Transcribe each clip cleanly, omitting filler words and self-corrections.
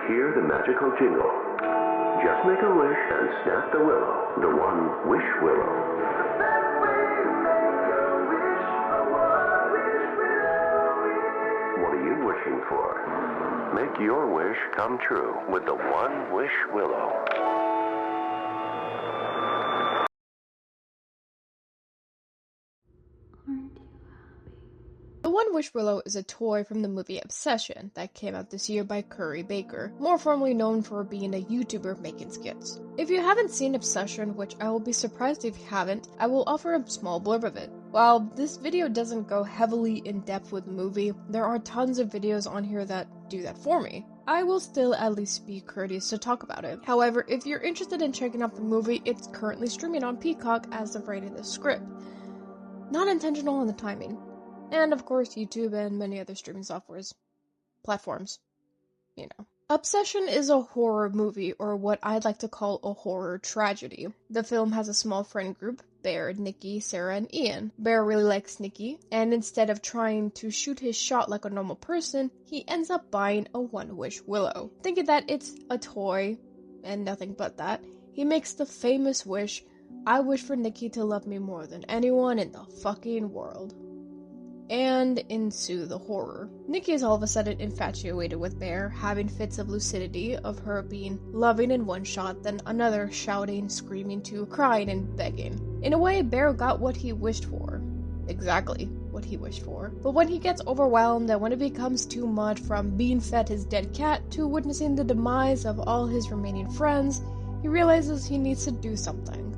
hear the magical jingle. Just make a wish and snap the willow, the one wish willow. What are you wishing for? Make your wish come true with the One Wish Willow. The One Wish Willow is a toy from the movie Obsession that came out this year by Curry Baker, more formerly known for being a YouTuber making skits. If you haven't seen Obsession, which I will be surprised if you haven't, I will offer a small blurb of it. While this video doesn't go heavily in depth with the movie, there are tons of videos on here that do that for me. I will still at least be courteous to talk about it. However, if you're interested in checking out the movie, it's currently streaming on Peacock as of writing this script. Not intentional in the timing. And of course YouTube and many other streaming platforms, you know. Obsession is a horror movie, or what I'd like to call a horror tragedy. The film has a small friend group, Bear, Nikki, Sarah, and Ian. Bear really likes Nikki, and instead of trying to shoot his shot like a normal person, he ends up buying a One-Wish Willow. Thinking that it's a toy, and nothing but that, he makes the famous wish, "I wish for Nikki to love me more than anyone in the fucking world." And ensue the horror. Nikki is all of a sudden infatuated with Bear, having fits of lucidity of her being loving in one shot, then another shouting, screaming to, crying, and begging. In a way, Bear got what he wished for. Exactly what he wished for. But when he gets overwhelmed and when it becomes too much, from being fed his dead cat to witnessing the demise of all his remaining friends, he realizes he needs to do something.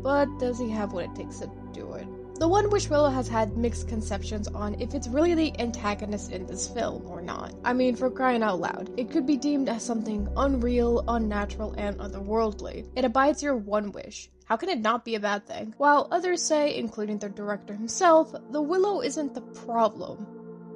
But does he have what it takes to do it? The One Wish Willow has had mixed conceptions on if it's really the antagonist in this film or not. I mean, for crying out loud, it could be deemed as something unreal, unnatural, and otherworldly. It abides your one wish. How can it not be a bad thing? While others say, including the director himself, the willow isn't the problem,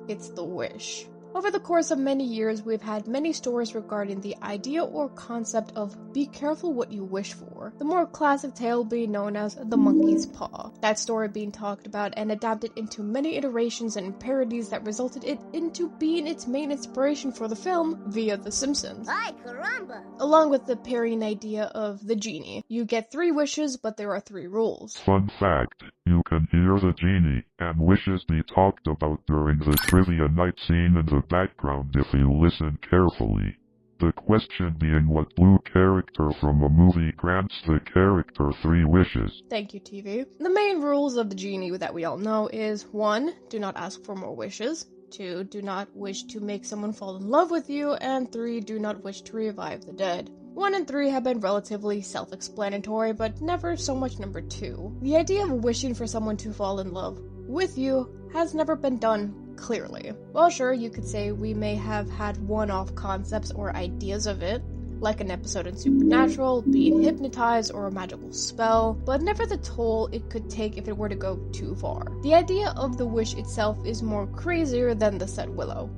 it's the wish. Over the course of many years, we've had many stories regarding the idea or concept of be careful what you wish for, the more classic tale being known as the monkey's paw. That story being talked about and adapted into many iterations and parodies that resulted it into being its main inspiration for the film via The Simpsons. Ay, caramba! Along with the parrying idea of the genie. You get 3 wishes, but there are 3 rules. Fun fact, you can hear the genie and wishes be talked about during the trivia night scene in the background if you listen carefully. The question being what blue character from a movie grants the character 3 wishes. Thank you, TV. The main rules of the genie that we all know is 1. Do not ask for more wishes. 2. Do not wish to make someone fall in love with you. And 3. Do not wish to revive the dead. 1 and 3 have been relatively self-explanatory, but never so much number 2. The idea of wishing for someone to fall in love with you has never been done clearly. Well, sure, you could say we may have had one-off concepts or ideas of it, like an episode in Supernatural, being hypnotized, or a magical spell, but never the toll it could take if it were to go too far. The idea of the wish itself is more crazier than the said willow.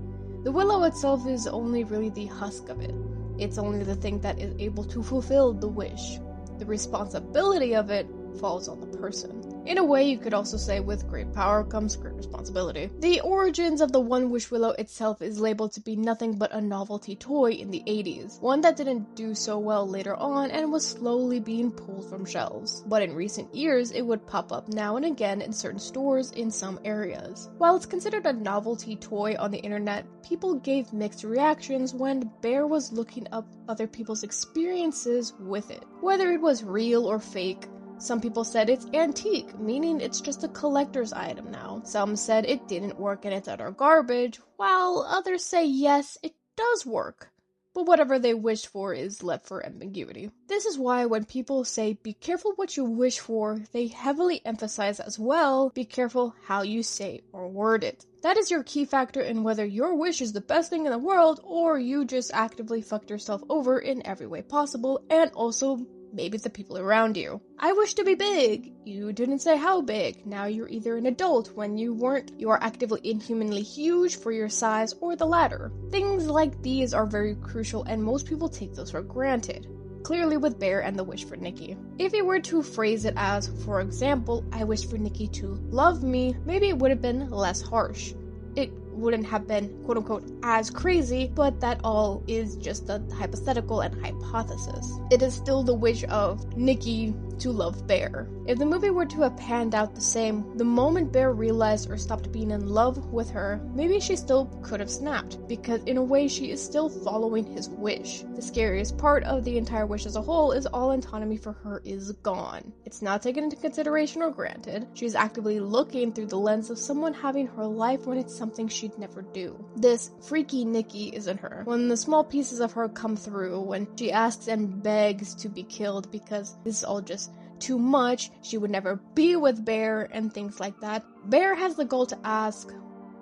The willow itself is only really the husk of it. It's only the thing that is able to fulfill the wish. The responsibility of it falls on the person. In a way, you could also say with great power comes great responsibility. The origins of the One Wish Willow itself is labeled to be nothing but a novelty toy in the 80s, one that didn't do so well later on and was slowly being pulled from shelves. But in recent years, it would pop up now and again in certain stores in some areas. While it's considered a novelty toy on the internet, people gave mixed reactions when Bear was looking up other people's experiences with it. Whether it was real or fake, some people said it's antique, meaning it's just a collector's item now. Some said it didn't work and it's utter garbage, while others say yes, it does work. But whatever they wished for is left for ambiguity. This is why when people say be careful what you wish for, they heavily emphasize as well, be careful how you say or word it. That is your key factor in whether your wish is the best thing in the world or you just actively fucked yourself over in every way possible, and also maybe the people around you. I wish to be big. You didn't say how big. Now you're either an adult when you weren't. You are actively inhumanly huge for your size, or the latter. Things like these are very crucial and most people take those for granted. Clearly with Bear and the wish for Nikki. If you were to phrase it as, for example, I wish for Nikki to love me, maybe it would have been less harsh. It wouldn't have been quote-unquote as crazy, but that all is just a hypothetical and hypothesis. It is still the wish of Nikki to love Bear. If the movie were to have panned out the same, the moment Bear realized or stopped being in love with her, maybe she still could have snapped, because in a way she is still following his wish. The scariest part of the entire wish as a whole is all autonomy for her is gone. It's not taken into consideration or granted. She's actively looking through the lens of someone having her life when it's something she'd never do. This freaky Nikki isn't her. When the small pieces of her come through, when she asks and begs to be killed because this is all just too much, she would never be with Bear, and things like that. Bear has the goal to ask,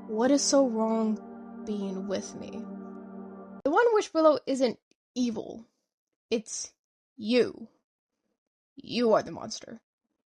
what is so wrong being with me? The One Wish Willow isn't evil. It's you. You are the monster.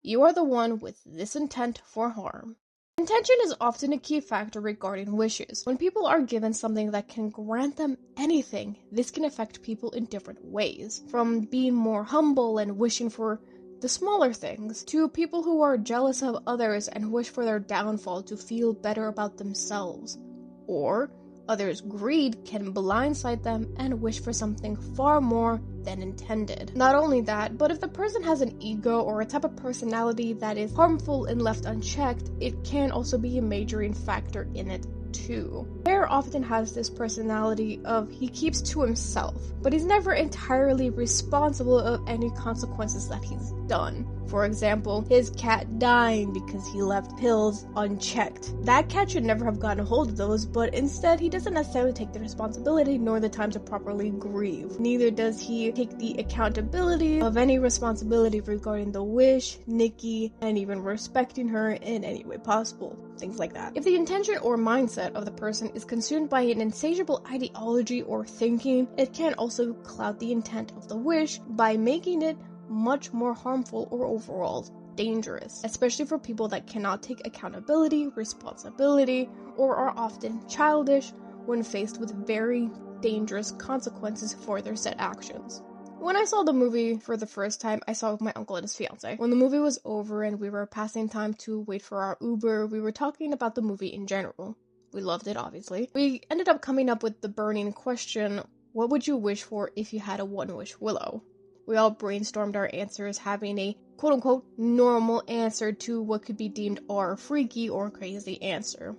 You are the one with this intent for harm. Intention is often a key factor regarding wishes. When people are given something that can grant them anything, this can affect people in different ways. From being more humble and wishing for the smaller things, to people who are jealous of others and wish for their downfall to feel better about themselves. Or others' greed can blindside them and wish for something far more than intended. Not only that, but if the person has an ego or a type of personality that is harmful and left unchecked, it can also be a majoring factor in it too. Bear often has this personality of he keeps to himself, but he's never entirely responsible of any consequences that he's done. For example, his cat dying because he left pills unchecked. That cat should never have gotten a hold of those, but instead he doesn't necessarily take the responsibility nor the time to properly grieve. Neither does he take the accountability of any responsibility regarding the wish, Nikki, and even respecting her in any way possible. Things like that. If the intention or mindset of the person is consumed by an insatiable ideology or thinking, it can also cloud the intent of the wish by making it much more harmful or overall dangerous, especially for people that cannot take accountability, responsibility, or are often childish when faced with very dangerous consequences for their said actions. When I saw the movie for the first time, I saw it with my uncle and his fiance. When the movie was over and we were passing time to wait for our Uber, we were talking about the movie in general. We loved it, obviously. We ended up coming up with the burning question, what would you wish for if you had a one-wish willow? We all brainstormed our answers, having a quote-unquote normal answer to what could be deemed our freaky or crazy answer.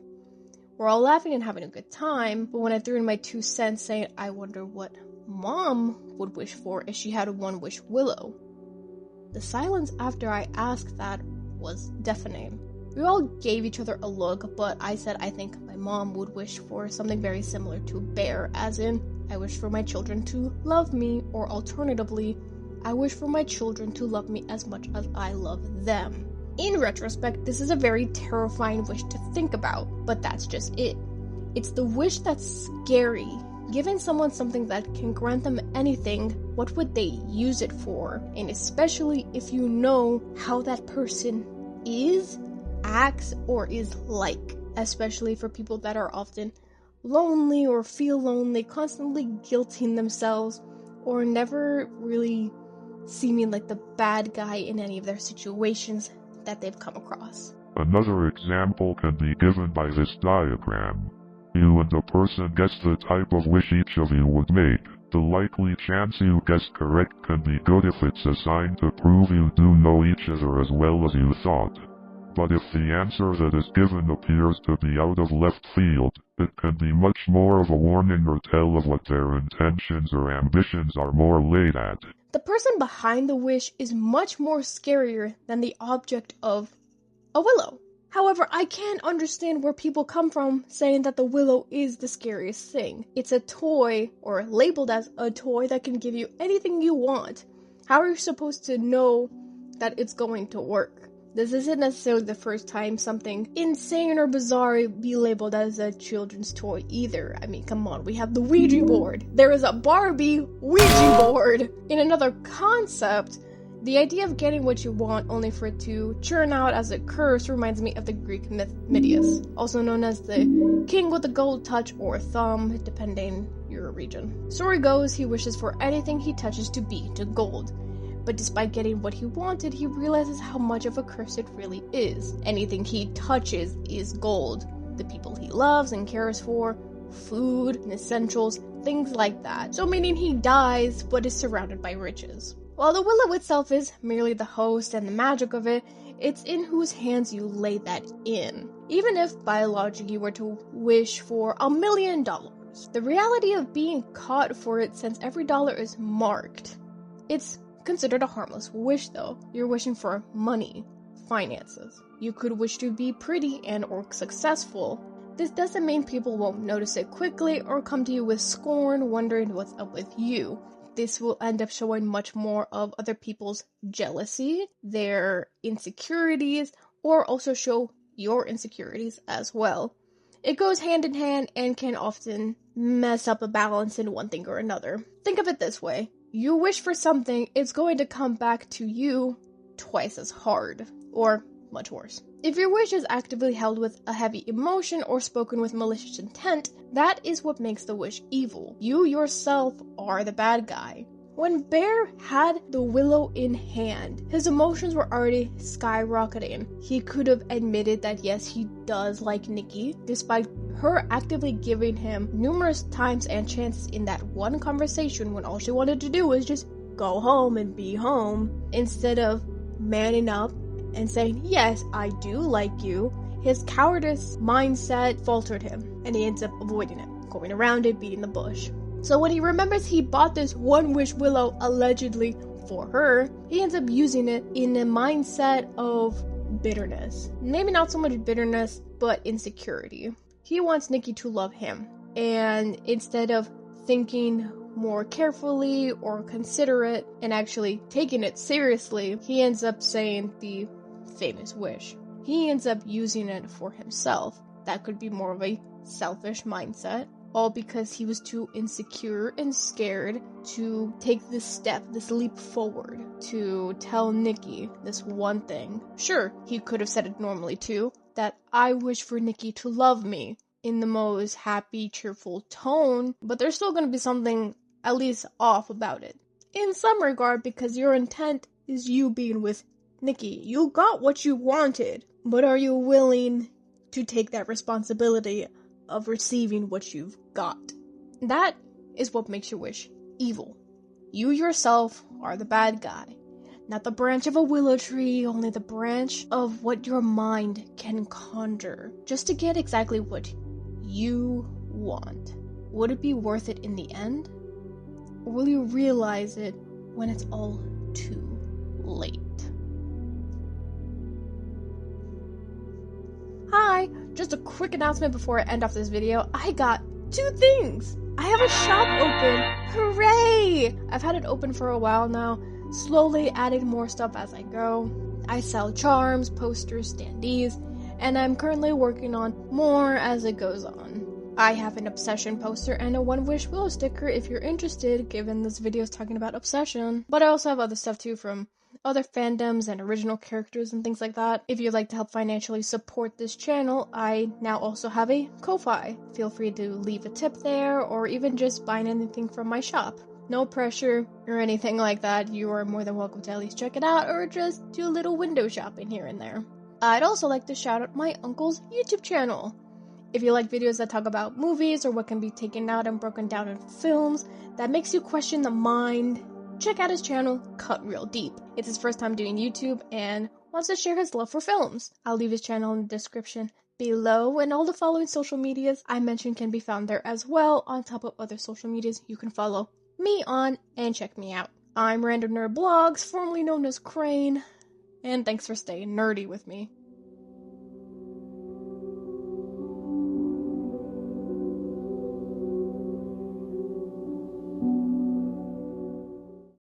We're all laughing and having a good time, but when I threw in my 2 cents saying, I wonder what Mom would wish for if she had a one-wish willow, the silence after I asked that was deafening. We all gave each other a look, but I said I think my mom would wish for something very similar to Bear, as in, I wish for my children to love me, or alternatively, I wish for my children to love me as much as I love them. In retrospect, this is a very terrifying wish to think about, but that's just it. It's the wish that's scary. Giving someone something that can grant them anything, what would they use it for? And especially if you know how that person is, acts, or is like. Especially for people that are often lonely or feel lonely, constantly guilting themselves, or never really seeming like the bad guy in any of their situations that they've come across. Another example can be given by this diagram. You and the person guess the type of wish each of you would make. The likely chance you guessed correct can be good if it's a sign to prove you do know each other as well as you thought. But if the answer that is given appears to be out of left field, it can be much more of a warning or tell of what their intentions or ambitions are more laid at. The person behind the wish is much more scarier than the object of a willow. However, I can't understand where people come from saying that the willow is the scariest thing. It's a toy, or labeled as a toy, that can give you anything you want. How are you supposed to know that it's going to work? This isn't necessarily the first time something insane or bizarre be labeled as a children's toy either. I mean, come on, we have the Ouija board. There is a Barbie Ouija board. In another concept, the idea of getting what you want only for it to churn out as a curse reminds me of the Greek myth Midas, also known as the king with the gold touch or thumb, depending your region. Story goes, he wishes for anything he touches to be to gold. But despite getting what he wanted, he realizes how much of a curse it really is. Anything he touches is gold. the people he loves and cares for, food and essentials, things like that. So meaning he dies but is surrounded by riches. While the willow itself is merely the host and the magic of it, it's in whose hands you lay that in. Even if biologically you were to wish for $1 million, the reality of being caught for it, since every dollar is marked, it's considered a harmless wish though. You're wishing for money, finances. You could wish to be pretty and or successful. This doesn't mean people won't notice it quickly or come to you with scorn, wondering what's up with you. This will end up showing much more of other people's jealousy, their insecurities, or also show your insecurities as well. It goes hand in hand and can often mess up a balance in one thing or another. Think of it this way. You wish for something, it's going to come back to you twice as hard, or much worse. If your wish is actively held with a heavy emotion or spoken with malicious intent, that is what makes the wish evil. You yourself are the bad guy. When Bear had the willow in hand, his emotions were already skyrocketing. He could have admitted that yes, he does like Nikki, despite her actively giving him numerous times and chances in that one conversation when all she wanted to do was just go home and be home, instead of manning up and saying, yes, I do like you. His cowardice mindset faltered him, and he ends up avoiding it, going around it, beating the bush. So when he remembers he bought this one wish willow allegedly for her, he ends up using it in a mindset of bitterness. Maybe not so much bitterness, but insecurity. He wants Nikki to love him, and instead of thinking more carefully or considerate and actually taking it seriously, he ends up saying the famous wish. He ends up using it for himself. That could be more of a selfish mindset, all because he was too insecure and scared to take this step, this leap forward, to tell Nikki this one thing. Sure, he could have said it normally too, that I wish for Nikki to love me, in the most happy, cheerful tone, but there's still going to be something at least off about it. In some regard, because your intent is you being with Nikki. You got what you wanted, but are you willing to take that responsibility of receiving what you've got? That is what makes your wish evil. You yourself are the bad guy. Not the branch of a willow tree, only the branch of what your mind can conjure, just to get exactly what you want. Would it be worth it in the end? Or will you realize it when it's all too late? Hi! Just a quick announcement before I end off this video. I got 2 things! I have a shop open! Hooray! I've had it open for a while now, slowly adding more stuff as I go. I sell charms, posters, standees, and I'm currently working on more as it goes on. I have an obsession poster and a One Wish Willow sticker if you're interested, given this video is talking about obsession. But I also have other stuff too, from other fandoms and original characters and things like that. If you'd like to help financially support this channel, I now also have a Ko-Fi. Feel free to leave a tip there, or even just buying anything from my shop. No pressure or anything like that. You are more than welcome to at least check it out, or just do a little window shopping here and there. I'd also like to shout out my uncle's YouTube channel. If you like videos that talk about movies or what can be taken out and broken down in films that makes you question the mind, check out his channel, Cut Real Deep. It's his first time doing YouTube and wants to share his love for films. I'll leave his channel in the description below, and all the following social medias I mentioned can be found there as well, on top of other social medias you can follow me on and check me out. I'm Randomnerdblogs, formerly known as Crane, and thanks for staying nerdy with me.